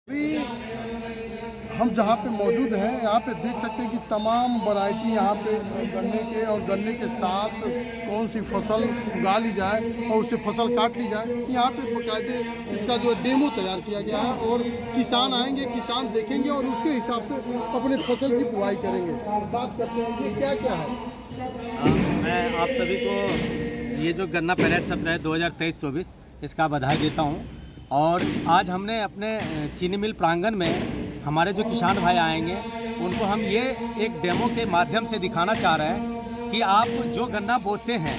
अभी हम जहाँ पे मौजूद हैं यहाँ पे देख सकते हैं कि तमाम वैरायटी यहाँ पे गन्ने के और गन्ने के साथ कौन सी फसल उगा ली जाए और उससे फसल काट ली जाए। यहाँ पे बाकायदे इसका जो डेमो तैयार किया गया है और किसान आएंगे, किसान देखेंगे और उसके हिसाब से अपने फसल की बुआई करेंगे। बात करते हैं ये क्या क्या है। मैं आप सभी को ये जो गन्ना पैराज सत्र है 2023-24 इसका बधाई देता हूँ। और आज हमने अपने चीनी मिल प्रांगण में हमारे जो किसान भाई आएंगे उनको हम ये एक डेमो के माध्यम से दिखाना चाह रहे हैं कि आप जो गन्ना बोते हैं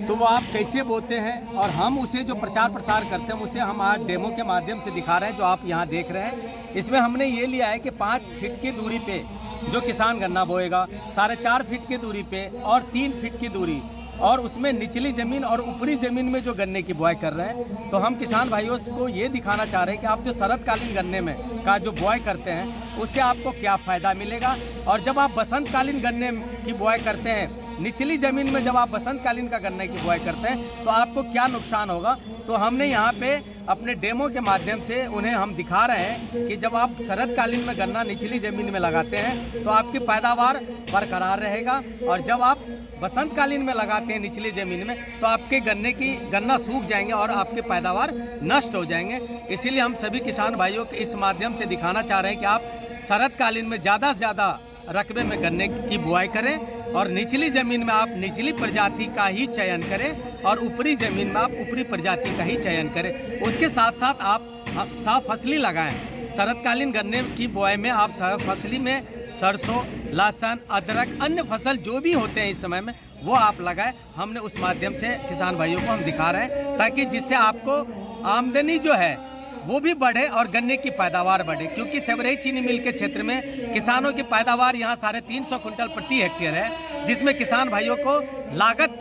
तो वो आप कैसे बोते हैं, और हम उसे जो प्रचार प्रसार करते हैं उसे हम आज डेमो के माध्यम से दिखा रहे हैं जो आप यहाँ देख रहे हैं। इसमें हमने ये लिया है कि 5 फीट की दूरी पे जो किसान गन्ना बोएगा, 4.5 फीट की दूरी पे और 3 फीट की दूरी, और उसमें निचली ज़मीन और ऊपरी ज़मीन में जो गन्ने की बुआई कर रहे हैं। तो हम किसान भाइयों को ये दिखाना चाह रहे हैं कि आप जो शरदकालीन गन्ने में का जो बुआई करते हैं उससे आपको क्या फ़ायदा मिलेगा, और जब आप बसंतकालीन गन्ने की बुआई करते हैं, निचली ज़मीन में जब आप बसंतकालीन का गन्ने की बुआई करते हैं तो आपको क्या नुकसान होगा। तो हमने यहाँ पे अपने डेमो के माध्यम से उन्हें हम दिखा रहे हैं कि जब आप शरदकालीन में गन्ना निचली ज़मीन में लगाते हैं तो आपकी पैदावार बरकरार रहेगा, और जब आप बसंतकालीन में लगाते हैं निचली ज़मीन में तो आपके गन्ना सूख जाएंगे और आपके पैदावार नष्ट हो जाएंगे। इसीलिए हम सभी किसान भाइयों के इस माध्यम से दिखाना चाह रहे हैं कि आप शरदकालीन में ज़्यादा से ज़्यादा रकबे में गन्ने की बुआई करें, और निचली ज़मीन में आप निचली प्रजाति का ही चयन करें और ऊपरी ज़मीन में आप ऊपरी प्रजाति का ही चयन करें। उसके साथ साथ आप साफ फसली लगाएं। शरदकालीन गन्ने की बुआई में आप साफ फसली में सरसों, लहसुन, अदरक, अन्य फसल जो भी होते हैं इस समय में वो आप लगाएं। हमने उस माध्यम से किसान भाइयों को हम दिखा रहे हैं ताकि जिससे आपको आमदनी जो है वो भी बढ़े और गन्ने की पैदावार बढ़े, क्योंकि सेवरही चीनी मिल के क्षेत्र में किसानों की पैदावार यहाँ 350 कुंटल प्रति हेक्टेयर है, जिसमें किसान भाइयों को लागत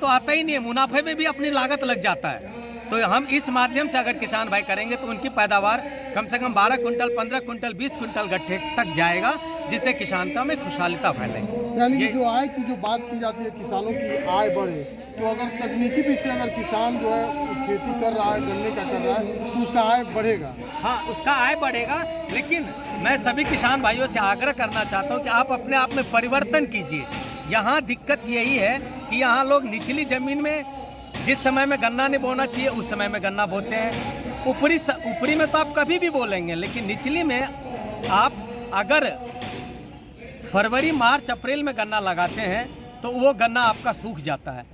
तो आता ही नहीं है, मुनाफे में भी अपनी लागत लग जाता है। तो हम इस माध्यम से अगर किसान भाई करेंगे तो उनकी पैदावार कम से कम 12 कुंटल, 15 कुंटल, 20 कुंटल गट्ठे तक जाएगा, जिससे किसानता में खुशहालीता फैलेगी। यानी कि जो आय की जो बात की जाती है किसानों की आय बढ़े, तो अगर तकनीकी भी से अगर किसान जो है खेती कर रहा है, गन्ने का कर रहा है, तो उसका आय बढ़ेगा। हाँ, उसका आय बढ़ेगा। लेकिन मैं सभी किसान भाइयों से आग्रह करना चाहता हूँ कि आप अपने आप में परिवर्तन कीजिए। यहाँ दिक्कत यही है कि यहाँ लोग निचली ज़मीन में जिस समय में गन्ना नहीं बोना चाहिए उस समय में गन्ना बोते हैं। ऊपरी में तो आप कभी भी बोलेंगे, लेकिन निचली में आप अगर फरवरी, मार्च, अप्रैल में गन्ना लगाते हैं तो वो गन्ना आपका सूख जाता है,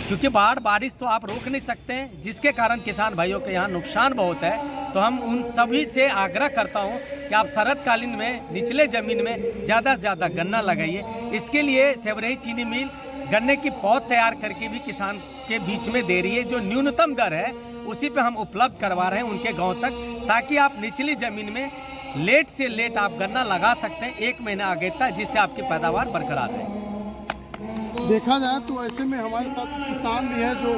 क्योंकि बारिश तो आप रोक नहीं सकते हैं, जिसके कारण किसान भाइयों के यहाँ नुकसान बहुत है। तो हम उन सभी से आग्रह करता हूँ कि आप शरदकालीन में निचले ज़मीन में ज़्यादा से ज़्यादा गन्ना लगाइए। इसके लिए सेवरही चीनी मिल गन्ने की पौध तैयार करके भी किसान के बीच में दे रही है, जो न्यूनतम दर है उसी पे हम उपलब्ध करवा रहे हैं उनके गांव तक, ताकि आप निचली ज़मीन में लेट से लेट आप गन्ना लगा सकते हैं, 1 महीना आगे तक, जिससे आपकी पैदावार बरकरार है। देखा जाए तो ऐसे में हमारे साथ किसान भी है जो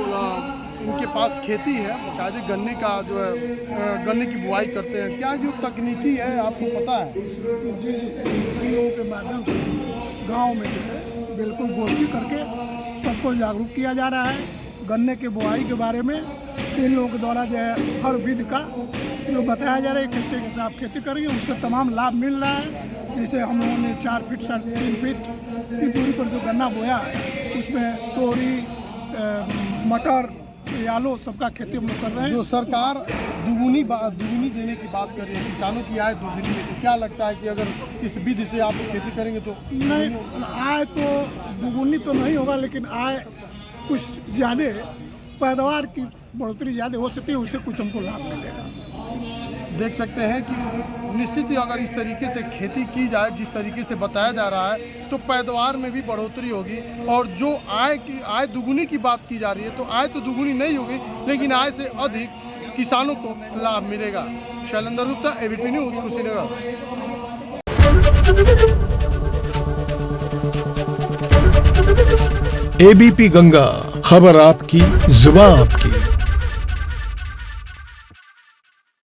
उनके पास खेती है, बाकायदे गन्ने का जो है गन्ने की बुआई करते हैं। क्या जो तकनीकी है आपको पता है? जी, इन लोगों के माध्यम से गांव में जो है बिल्कुल गोष्ठी करके सबको जागरूक किया जा रहा है गन्ने के बुआई के बारे में। इन लोगों के द्वारा जो है हर विधि का जो बताया जा रहा है कैसे कैसे आप खेती करेंगे, उससे तमाम लाभ मिल रहा है। जैसे हम लोगों ने 4 फीट से 3 फीट की दूरी पर जो गन्ना बोया है उसमें तोरी, मटर, आलू सबका खेती हम लोग कर रहे हैं। जो सरकार दुगुनी देने की बात कर रही है, किसानों की आय दुगुनी है, तो क्या लगता है कि अगर इस विधि से आप खेती करेंगे तो? नहीं, आय तो दुगुनी तो नहीं होगा, लेकिन आय कुछ ज़्यादा, पैदावार की बढ़ोतरी ज़्यादा हो सकती है, उससे कुछ हमको लाभ मिलेगा। देख सकते हैं कि निश्चित ही अगर इस तरीके से खेती की जाए जिस तरीके से बताया जा रहा है तो पैदावार में भी बढ़ोतरी होगी, और जो आय दुगुनी की बात की जा रही है तो आय तो दुगुनी नहीं होगी, लेकिन आय से अधिक किसानों को लाभ मिलेगा। Shailendra Gupta, ABP news, Kushinagar. ABP Ganga, खबर आपकी, जुबान आपकी।